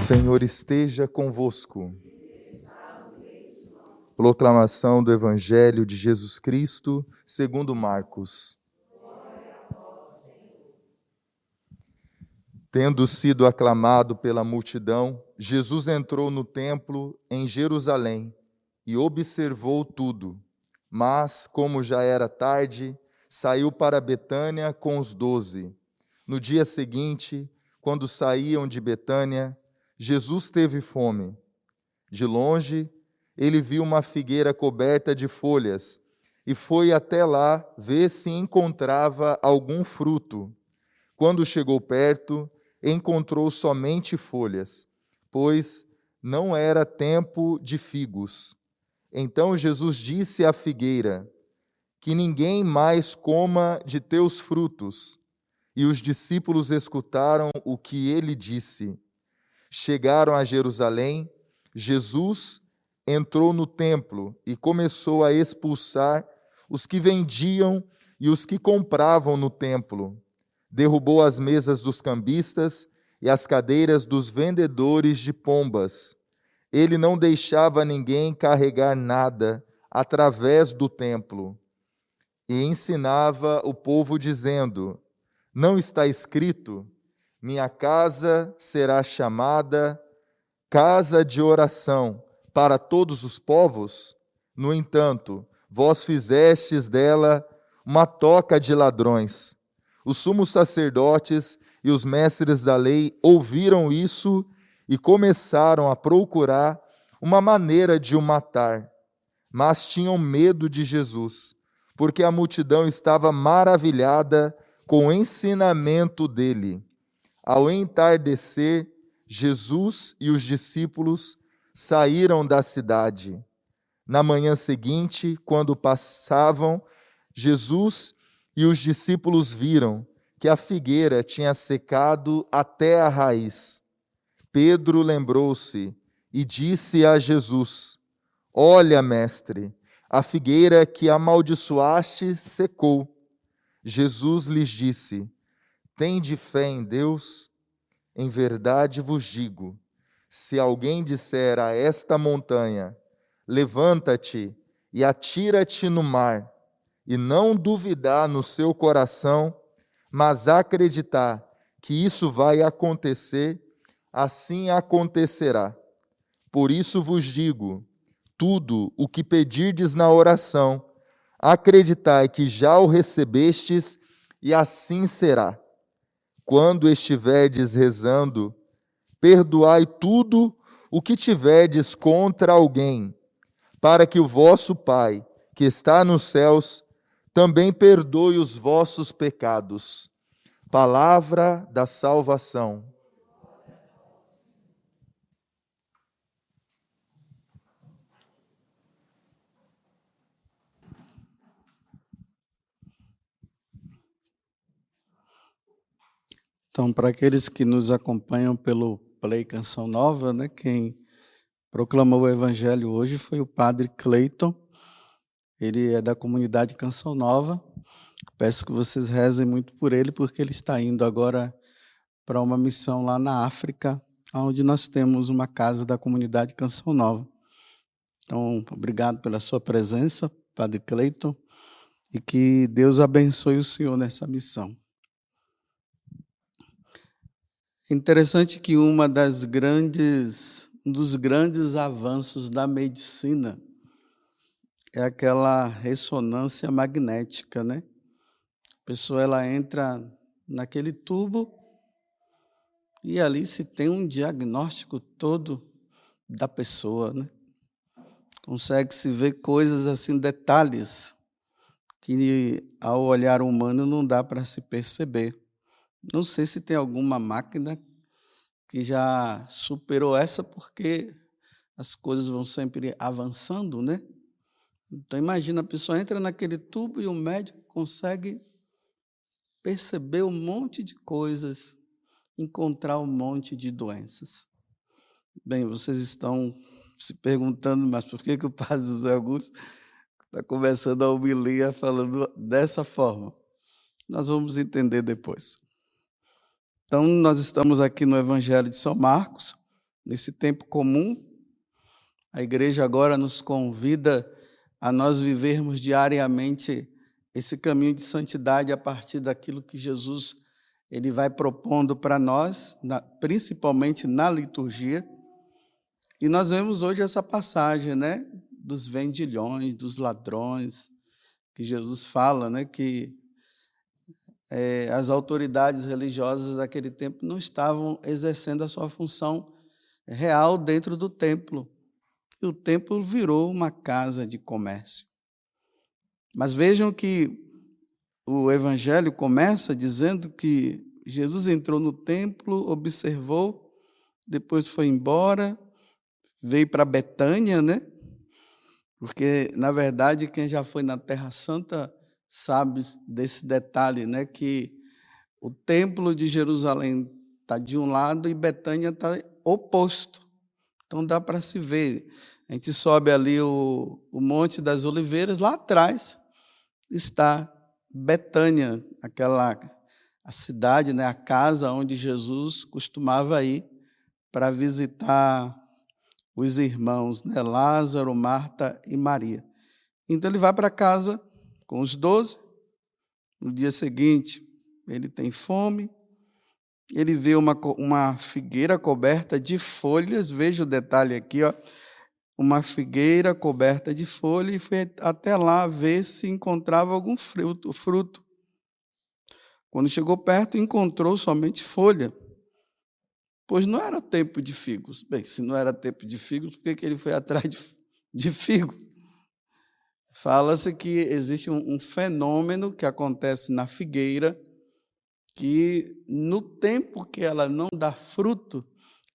Senhor esteja convosco. Proclamação do Evangelho de Jesus Cristo, segundo Marcos. Tendo sido aclamado pela multidão, Jesus entrou no templo em Jerusalém e observou tudo. Mas, como já era tarde, saiu para Betânia com os 12. No dia seguinte, quando saíam de Betânia, Jesus teve fome. De longe, ele viu uma figueira coberta de folhas e foi até lá ver se encontrava algum fruto. Quando chegou perto, encontrou somente folhas, pois não era tempo de figos. Então Jesus disse à figueira: que ninguém mais coma de teus frutos. E os discípulos escutaram o que ele disse. Chegaram a Jerusalém. Jesus entrou no templo e começou a expulsar os que vendiam e os que compravam no templo. Derrubou as mesas dos cambistas e as cadeiras dos vendedores de pombas. Ele não deixava ninguém carregar nada através do templo. E ensinava o povo dizendo: não está escrito, minha casa será chamada casa de oração para todos os povos? No entanto, vós fizestes dela uma toca de ladrões. Os sumos sacerdotes e os mestres da lei ouviram isso e começaram a procurar uma maneira de o matar. Mas tinham medo de Jesus, porque a multidão estava maravilhada com o ensinamento dele. Ao entardecer, Jesus e os discípulos saíram da cidade. Na manhã seguinte, quando passavam, Jesus e os discípulos viram que a figueira tinha secado até a raiz. Pedro lembrou-se e disse a Jesus: olha, mestre, a figueira que amaldiçoaste secou. Jesus lhes disse: tende fé em Deus? Em verdade vos digo, se alguém disser a esta montanha: levanta-te e atira-te no mar, e não duvidar no seu coração, mas acreditar que isso vai acontecer, assim acontecerá. Por isso vos digo, tudo o que pedirdes na oração, acreditai que já o recebestes, e assim será. Quando estiverdes rezando, perdoai tudo o que tiverdes contra alguém, para que o vosso Pai, que está nos céus, também perdoe os vossos pecados. Palavra da salvação. Então, para aqueles que nos acompanham pelo Play Canção Nova, né, quem proclamou o Evangelho hoje foi o Padre Cleiton. Ele é da comunidade Canção Nova. Peço que vocês rezem muito por ele, porque ele está indo agora para uma missão lá na África, onde nós temos uma casa da comunidade Canção Nova. Então, obrigado pela sua presença, Padre Cleiton, e que Deus abençoe o senhor nessa missão. Interessante que um dos grandes avanços da medicina é aquela ressonância magnética, né? A pessoa ela entra naquele tubo e ali se tem um diagnóstico todo da pessoa, né? Consegue-se ver coisas assim, detalhes, que ao olhar humano não dá para se perceber. Não sei se tem alguma máquina que já superou essa, porque as coisas vão sempre avançando, né? Então, imagina, a pessoa entra naquele tubo e o médico consegue perceber um monte de coisas, encontrar um monte de doenças. Bem, vocês estão se perguntando, mas por que o padre José Augusto está começando a homilia falando dessa forma? Nós vamos entender depois. Então, nós estamos aqui no Evangelho de São Marcos, nesse tempo comum, a igreja agora nos convida a nós vivermos diariamente esse caminho de santidade a partir daquilo que Jesus ele vai propondo para nós, principalmente na liturgia. E nós vemos hoje essa passagem, né, dos vendilhões, dos ladrões, que Jesus fala, né, que as autoridades religiosas daquele tempo não estavam exercendo a sua função real dentro do templo. E o templo virou uma casa de comércio. Mas vejam que o Evangelho começa dizendo que Jesus entrou no templo, observou, depois foi embora, veio para Betânia, né? Porque, na verdade, quem já foi na Terra Santa sabe desse detalhe, né? Que o templo de Jerusalém está de um lado e Betânia está oposto. Então dá para se ver. A gente sobe ali o Monte das Oliveiras, lá atrás está Betânia, a cidade, né, a casa onde Jesus costumava ir para visitar os irmãos, né, Lázaro, Marta e Maria. Então ele vai para casa com os 12. No dia seguinte, ele tem fome. Ele vê uma figueira coberta de folhas. Veja o detalhe aqui, ó. Uma figueira coberta de folha, e foi até lá ver se encontrava algum fruto. Quando chegou perto, encontrou somente folha, pois não era tempo de figos. Bem, se não era tempo de figos, por que ele foi atrás de figo? Fala-se que existe um fenômeno que acontece na figueira, que no tempo que ela não dá fruto,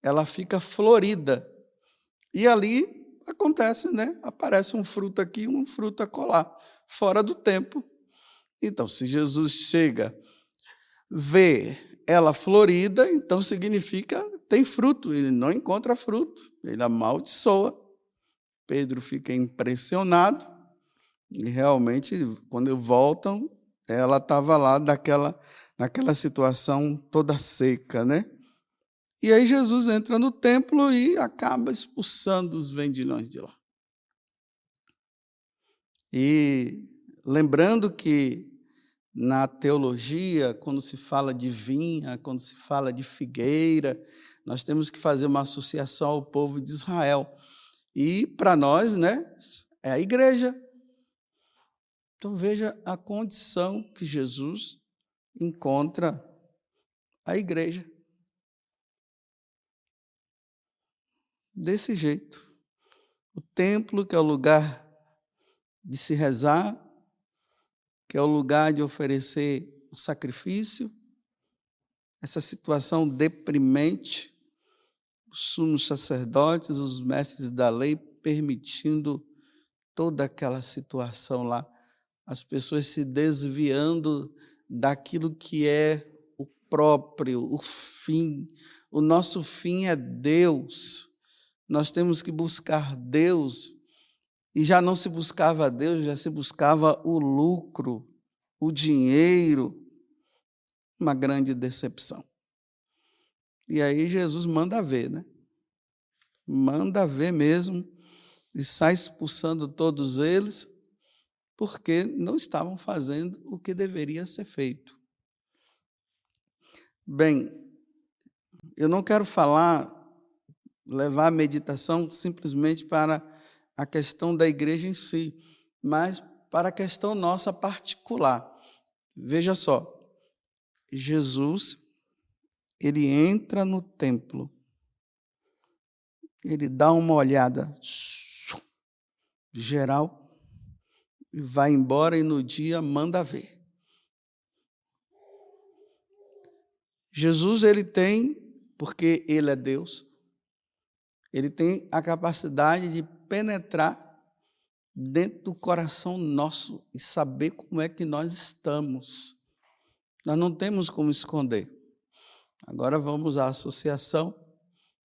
ela fica florida. E ali acontece, né? Aparece um fruto aqui, um fruto acolá, fora do tempo. Então, se Jesus chega, vê ela florida, então significa tem fruto. Ele não encontra fruto, ele amaldiçoa. Pedro fica impressionado e realmente, quando voltam, ela estava lá naquela situação toda seca, né? E aí Jesus entra no templo e acaba expulsando os vendilhões de lá. E lembrando que na teologia, quando se fala de vinha, quando se fala de figueira, nós temos que fazer uma associação ao povo de Israel. E para nós, né, é a igreja. Então veja a condição que Jesus encontra a igreja. Desse jeito. O templo, que é o lugar de se rezar, que é o lugar de oferecer o sacrifício, essa situação deprimente, os sumos sacerdotes, os mestres da lei, permitindo toda aquela situação lá, as pessoas se desviando daquilo que é o próprio, o fim. O nosso fim é Deus. Nós temos que buscar Deus, e já não se buscava Deus, já se buscava o lucro, o dinheiro, uma grande decepção. E aí Jesus manda ver, né? Manda ver mesmo, e sai expulsando todos eles, porque não estavam fazendo o que deveria ser feito. Bem, eu não quero levar a meditação simplesmente para a questão da igreja em si, mas para a questão nossa particular. Veja só, Jesus, ele entra no templo, ele dá uma olhada geral, e vai embora, e no dia manda ver. Jesus, ele tem, porque ele é Deus, ele tem a capacidade de penetrar dentro do coração nosso e saber como é que nós estamos. Nós não temos como esconder. Agora vamos à associação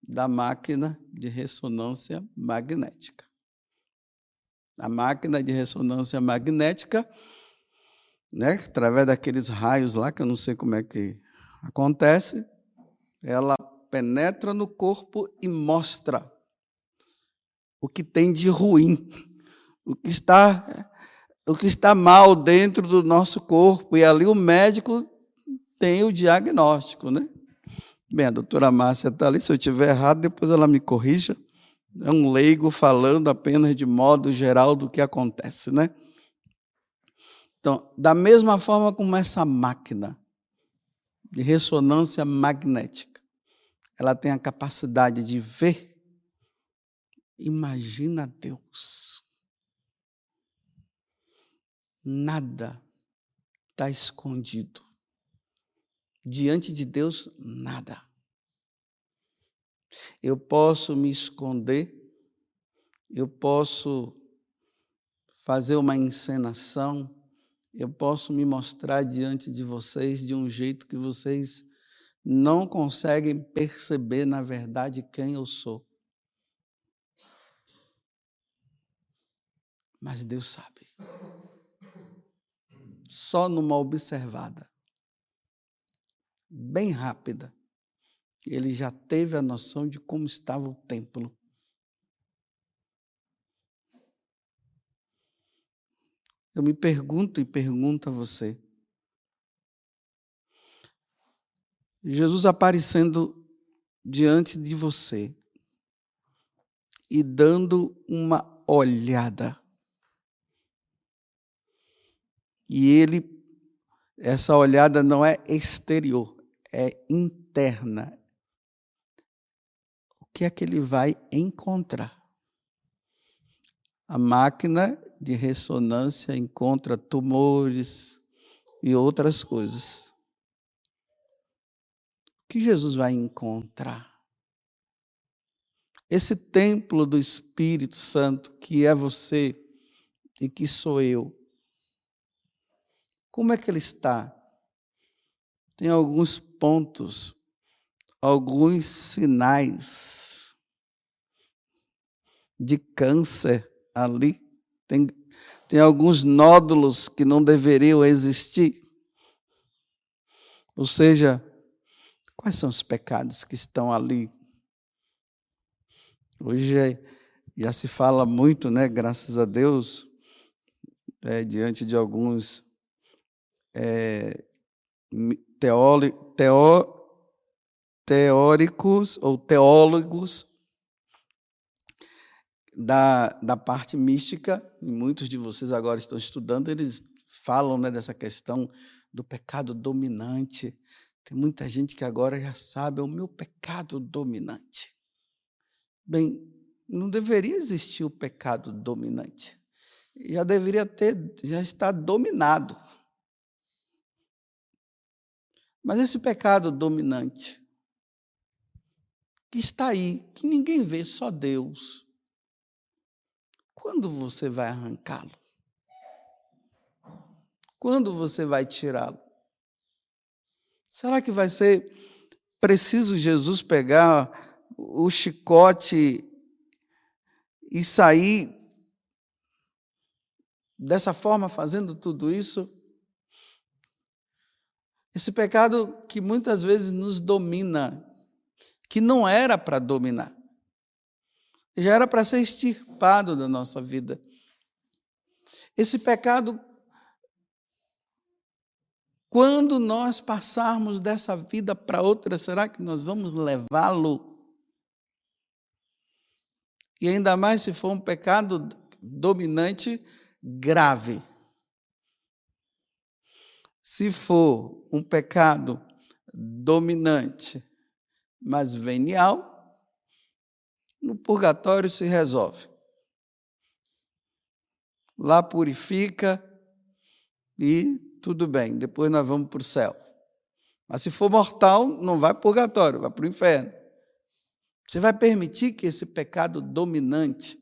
da máquina de ressonância magnética. A máquina de ressonância magnética, né, através daqueles raios lá, que eu não sei como é que acontece, ela penetra no corpo e mostra o que tem de ruim, o que está mal dentro do nosso corpo. E ali o médico tem o diagnóstico, né? Bem, a doutora Márcia está ali, se eu estiver errado, depois ela me corrija. É um leigo falando apenas de modo geral do que acontece, né? Então, da mesma forma como essa máquina de ressonância magnética, ela tem a capacidade de ver. Imagina Deus. Nada está escondido. Diante de Deus, nada. Eu posso me esconder, eu posso fazer uma encenação, eu posso me mostrar diante de vocês de um jeito que vocês não conseguem perceber, na verdade, quem eu sou. Mas Deus sabe. Só numa observada, bem rápida, ele já teve a noção de como estava o templo. Eu me pergunto e pergunto a você. Jesus aparecendo diante de você e dando uma olhada. E essa olhada não é exterior, é interna. O que é que ele vai encontrar? A máquina de ressonância encontra tumores e outras coisas. O que Jesus vai encontrar? Esse templo do Espírito Santo, que é você e que sou eu, como é que ele está? Tem alguns pontos, alguns sinais de câncer ali. Tem alguns nódulos que não deveriam existir. Ou seja, quais são os pecados que estão ali? Hoje já se fala muito, né, graças a Deus, diante de alguns teóricos ou teólogos da parte mística. Muitos de vocês agora estão estudando, eles falam, né, dessa questão do pecado dominante. Tem muita gente que agora já sabe o meu pecado dominante. Bem, não deveria existir o pecado dominante. Já está dominado. Mas esse pecado dominante, que está aí, que ninguém vê, só Deus, quando você vai arrancá-lo? Quando você vai tirá-lo? Será que vai ser preciso Jesus pegar o chicote e sair dessa forma, fazendo tudo isso? Esse pecado que muitas vezes nos domina, que não era para dominar, já era para ser extirpado da nossa vida. Esse pecado, quando nós passarmos dessa vida para outra, será que nós vamos levá-lo? E ainda mais se for um pecado dominante grave. Se for um pecado dominante, mas venial, no purgatório se resolve. Lá purifica e tudo bem, depois nós vamos para o céu. Mas se for mortal, não vai para o purgatório, vai para o inferno. Você vai permitir que esse pecado dominante,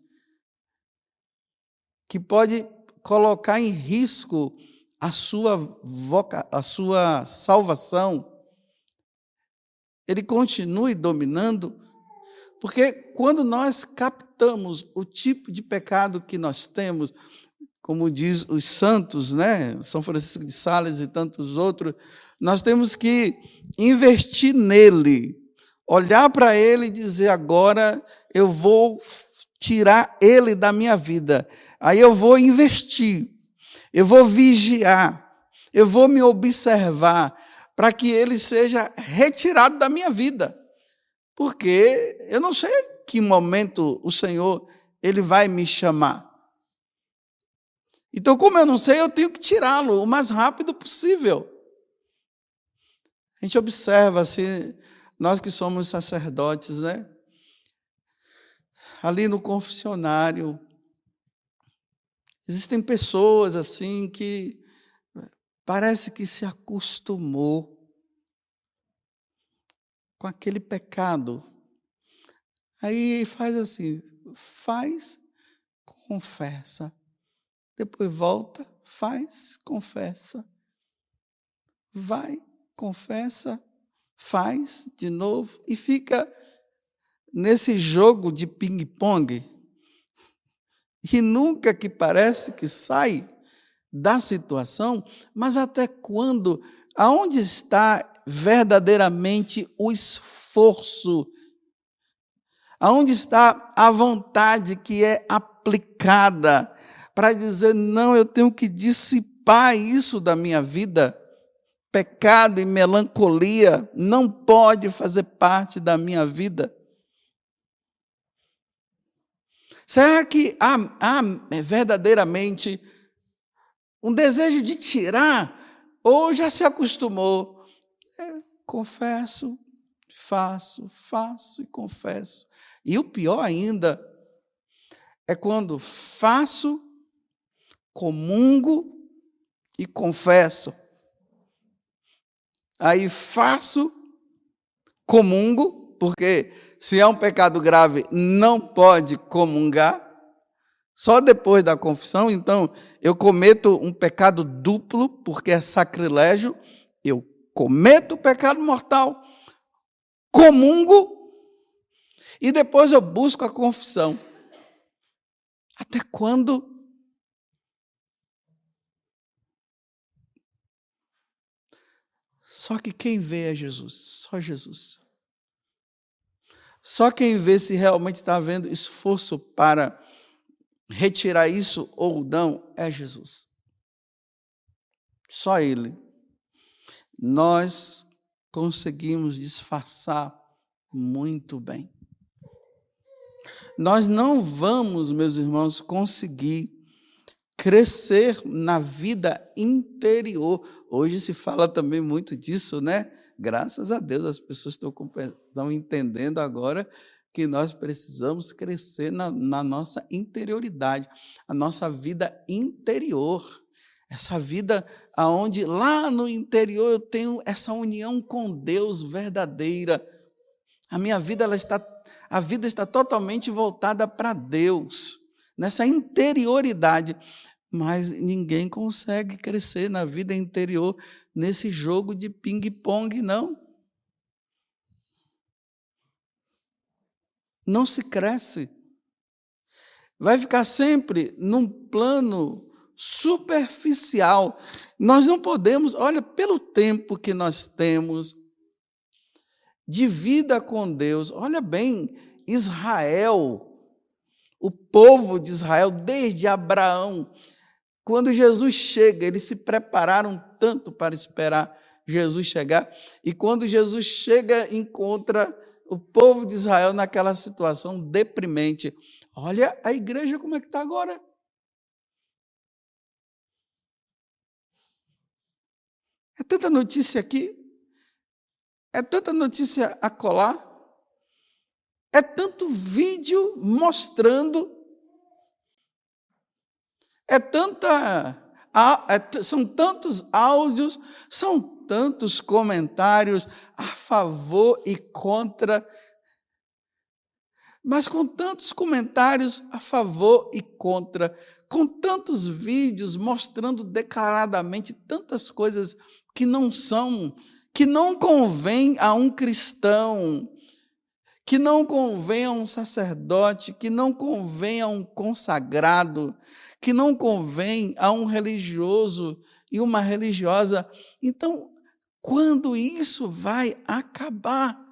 que pode colocar em risco a sua salvação, ele continue dominando? Porque quando nós captamos o tipo de pecado que nós temos, como diz os santos, né? São Francisco de Sales e tantos outros, nós temos que investir nele, olhar para ele e dizer: agora eu vou tirar ele da minha vida. Aí eu vou investir, eu vou vigiar, eu vou me observar para que ele seja retirado da minha vida. Porque eu não sei em que momento o Senhor ele vai me chamar. Então, como eu não sei, eu tenho que tirá-lo o mais rápido possível. A gente observa, assim, nós que somos sacerdotes, né? Ali no confessionário, existem pessoas assim que parece que se acostumou com aquele pecado. Aí faz assim, faz, confessa. Depois volta, faz, confessa. Vai, confessa, faz de novo e fica nesse jogo de ping-pong e nunca que parece que sai da situação, mas até quando, aonde está verdadeiramente o esforço? Aonde está a vontade que é aplicada para dizer: não, eu tenho que dissipar isso da minha vida? Pecado e melancolia não pode fazer parte da minha vida. Será que há verdadeiramente um desejo de tirar, ou já se acostumou? Confesso, faço e confesso. E o pior ainda é quando faço, comungo e confesso. Aí faço, comungo, porque se é um pecado grave, não pode comungar, só depois da confissão. Então, eu cometo um pecado duplo, porque é sacrilégio, eu cometo o pecado mortal, comungo, e depois eu busco a confissão. Até quando? Só que quem vê é Jesus, só Jesus. Só quem vê se realmente está havendo esforço para retirar isso ou não é Jesus. Só Ele. Nós conseguimos disfarçar muito bem. Nós não vamos, meus irmãos, conseguir crescer na vida interior. Hoje se fala também muito disso, né? Graças a Deus as pessoas estão entendendo agora que nós precisamos crescer na nossa interioridade, a nossa vida interior. Essa vida onde lá no interior eu tenho essa união com Deus verdadeira. A minha vida, a vida está totalmente voltada para Deus, nessa interioridade. Mas ninguém consegue crescer na vida interior nesse jogo de ping-pong, não. Não se cresce. Vai ficar sempre num plano superficial. Nós não podemos, olha, pelo tempo que nós temos de vida com Deus, olha bem, Israel, o povo de Israel, desde Abraão, quando Jesus chega, eles se prepararam tanto para esperar Jesus chegar, e quando Jesus chega, encontra o povo de Israel naquela situação deprimente. Olha a igreja como é que está agora. É tanta notícia aqui, é tanta notícia acolá, é tanto vídeo mostrando, são tantos áudios, são tantos comentários a favor e contra, mas com tantos comentários a favor e contra, com tantos vídeos mostrando declaradamente tantas coisas que não convém a um cristão, que não convém a um sacerdote, que não convém a um consagrado, que não convém a um religioso e uma religiosa. Então, quando isso vai acabar?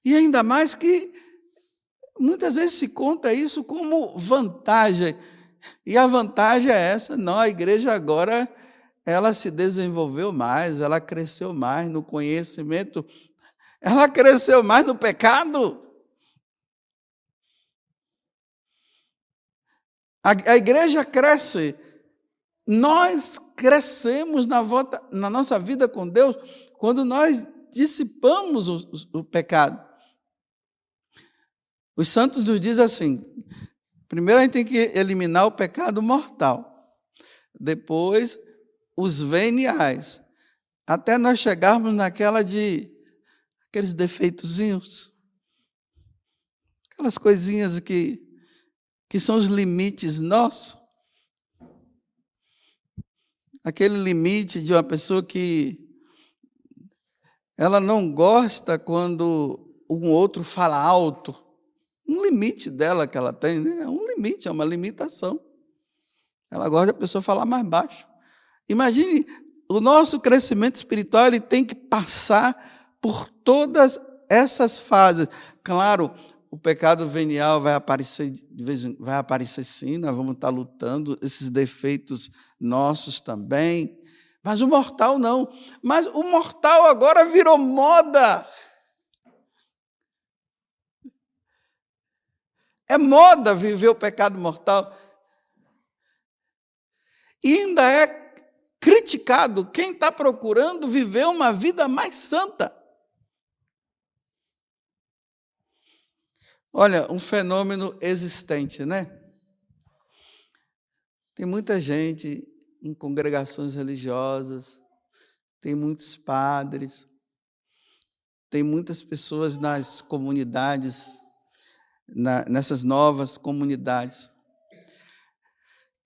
E ainda mais que muitas vezes se conta isso como vantagem. E a vantagem é essa, não, a igreja agora, ela se desenvolveu mais, ela cresceu mais no conhecimento, ela cresceu mais no pecado. A igreja cresce, nós crescemos na nossa vida com Deus quando nós dissipamos o pecado. Os santos nos dizem assim, primeiro a gente tem que eliminar o pecado mortal, depois os veniais, até nós chegarmos naquela de aqueles defeitozinhos, aquelas coisinhas que são os limites nossos. Aquele limite de uma pessoa que ela não gosta quando um outro fala alto. Um limite dela que ela tem, né? É um limite, é uma limitação. Ela gosta da pessoa falar mais baixo. Imagine, o nosso crescimento espiritual ele tem que passar por todas essas fases. Claro, o pecado venial vai aparecer sim, nós vamos estar lutando, esses defeitos nossos também, mas o mortal não. Mas o mortal agora virou moda. É moda viver o pecado mortal. E ainda é criticado quem está procurando viver uma vida mais santa. Olha, um fenômeno existente, né? Tem muita gente em congregações religiosas, tem muitos padres, tem muitas pessoas nas comunidades, nessas novas comunidades,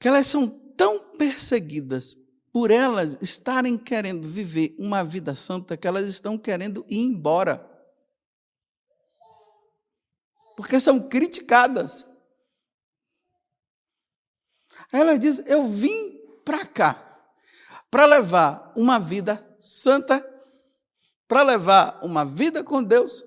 que elas são tão perseguidas por elas estarem querendo viver uma vida santa que elas estão querendo ir embora. Porque são criticadas. Aí elas dizem, eu vim para cá para levar uma vida santa, para levar uma vida com Deus.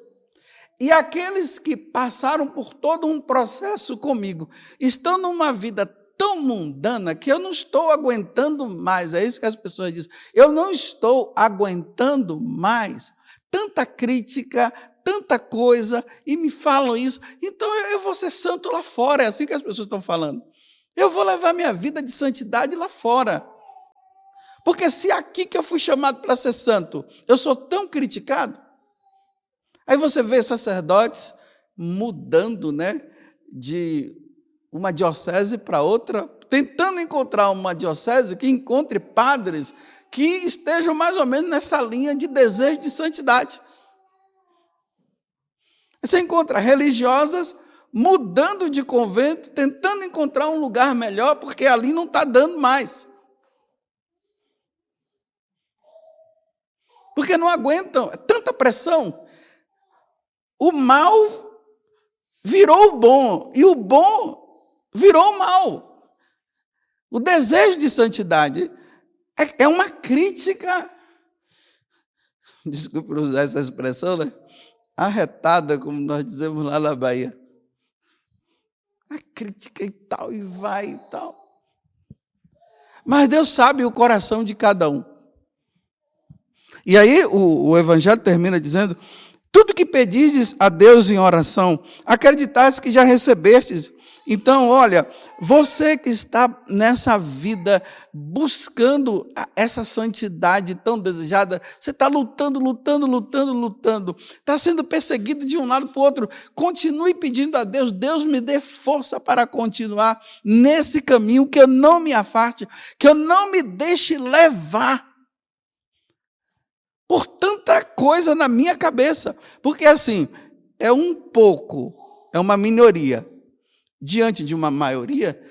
E aqueles que passaram por todo um processo comigo, estão numa vida tão mundana que eu não estou aguentando mais. É isso que as pessoas dizem. Eu não estou aguentando mais tanta crítica, tanta coisa, e me falam isso, então eu vou ser santo lá fora, é assim que as pessoas estão falando. Eu vou levar minha vida de santidade lá fora. Porque se aqui que eu fui chamado para ser santo, eu sou tão criticado, aí você vê sacerdotes mudando, né, de uma diocese para outra, tentando encontrar uma diocese que encontre padres que estejam mais ou menos nessa linha de desejo de santidade. Você encontra religiosas mudando de convento, tentando encontrar um lugar melhor, porque ali não está dando mais. Porque não aguentam, é tanta pressão. O mal virou o bom, e o bom virou o mal. O desejo de santidade é uma crítica, desculpe usar essa expressão, né? Arretada, como nós dizemos lá na Bahia. A crítica e tal, e vai e tal. Mas Deus sabe o coração de cada um. E aí o Evangelho termina dizendo, tudo que pedistes a Deus em oração, acreditais que já recebestes. Então, olha, você que está nessa vida buscando essa santidade tão desejada, você está lutando, está sendo perseguido de um lado para o outro, continue pedindo a Deus, Deus me dê força para continuar nesse caminho, que eu não me afarte, que eu não me deixe levar por tanta coisa na minha cabeça, porque assim, é um pouco, é uma minoria, diante de uma maioria,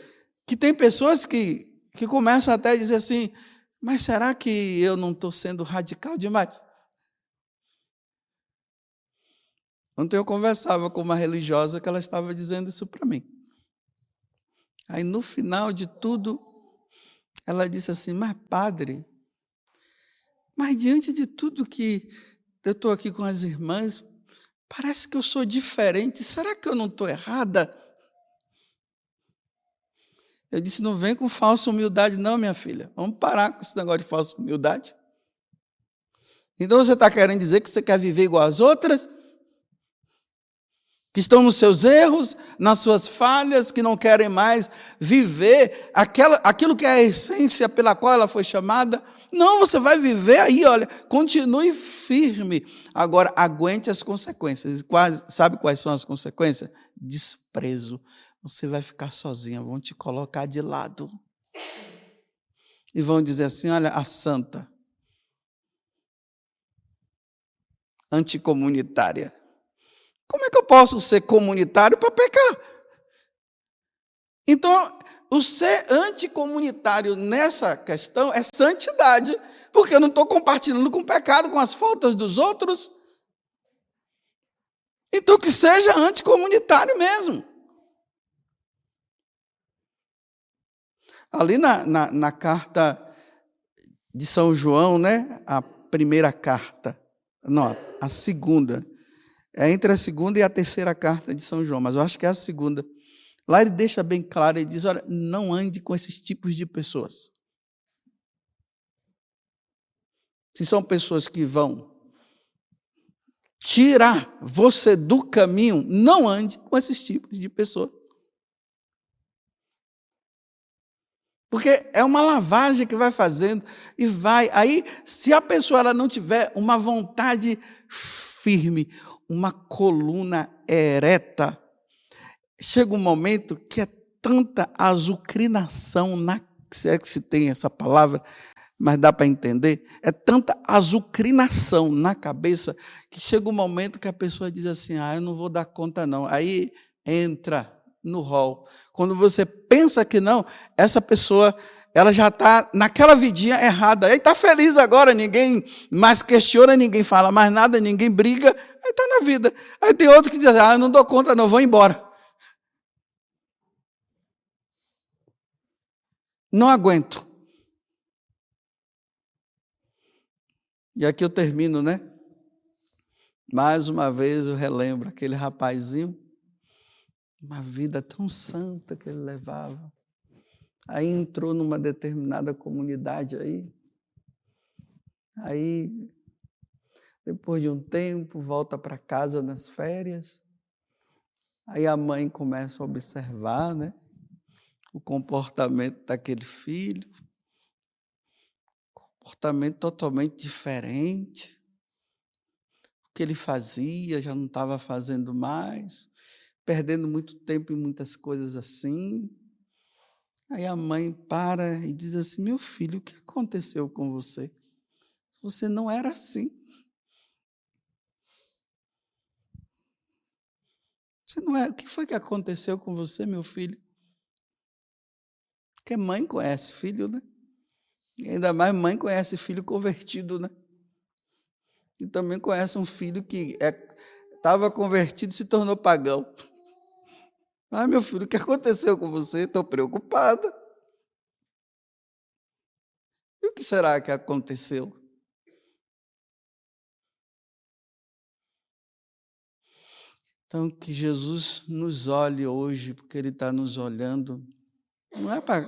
que tem pessoas que começam até a dizer assim, mas será que eu não estou sendo radical demais? Ontem eu conversava com uma religiosa que ela estava dizendo isso para mim. Aí no final de tudo, ela disse assim, mas padre, mas diante de tudo que eu estou aqui com as irmãs, Parece que eu sou diferente. Será que eu não estou errada? Eu disse, não vem com falsa humildade não, minha filha. Vamos parar com esse negócio de falsa humildade. Então você está querendo dizer que você quer viver igual às outras? Que estão nos seus erros, nas suas falhas, que não querem mais viver aquilo que é a essência pela qual ela foi chamada? Não, você vai viver aí, olha, continue firme. Agora, aguente as consequências. Sabe quais são as consequências? Desprezo. Você vai ficar sozinha, vão te colocar de lado. E vão dizer assim, olha, a santa, anticomunitária. Como é que eu posso ser comunitário para pecar? Então, o ser anticomunitário nessa questão é santidade, porque eu não estou compartilhando com o pecado, com as faltas dos outros. Então, que seja anticomunitário mesmo. Ali na carta de São João, né? A primeira carta, não, a segunda. É entre a segunda e a terceira carta de São João, mas eu acho que é a segunda. Lá ele deixa bem claro, ele diz, olha, não ande com esses tipos de pessoas. Se são pessoas que vão tirar você do caminho, não ande com esses tipos de pessoas. Porque é uma lavagem que vai fazendo e vai. Aí, se a pessoa ela não tiver uma vontade firme, uma coluna ereta, chega um momento que é tanta azucrinação, se é que se tem essa palavra, mas dá para entender, é tanta azucrinação na cabeça, que chega um momento que a pessoa diz assim, eu não vou dar conta não. Aí entra no rol. Quando você pensa que não, essa pessoa, ela já está naquela vidinha errada. Aí está feliz agora, ninguém mais questiona, ninguém fala mais nada, ninguém briga, aí está na vida. Aí tem outro que diz, eu não dou conta não, vou embora. Não aguento. E aqui eu termino, né? Mais uma vez eu relembro aquele rapazinho, uma vida tão santa que ele levava. Aí entrou numa determinada comunidade aí depois de um tempo, volta para casa nas férias, aí a mãe começa a observar, né, o comportamento daquele filho, comportamento totalmente diferente, o que ele fazia já não estava fazendo mais, perdendo muito tempo em muitas coisas assim. Aí a mãe para e diz assim, meu filho, o que aconteceu com você? Você não era assim. Você não era. O que foi que aconteceu com você, meu filho? Porque mãe conhece filho, né? E ainda mais mãe conhece filho convertido, né? E também conhece um filho que estava convertido e se tornou pagão. Meu filho, o que aconteceu com você? Estou preocupada. E o que será que aconteceu? Então, que Jesus nos olhe hoje, porque Ele está nos olhando, não é para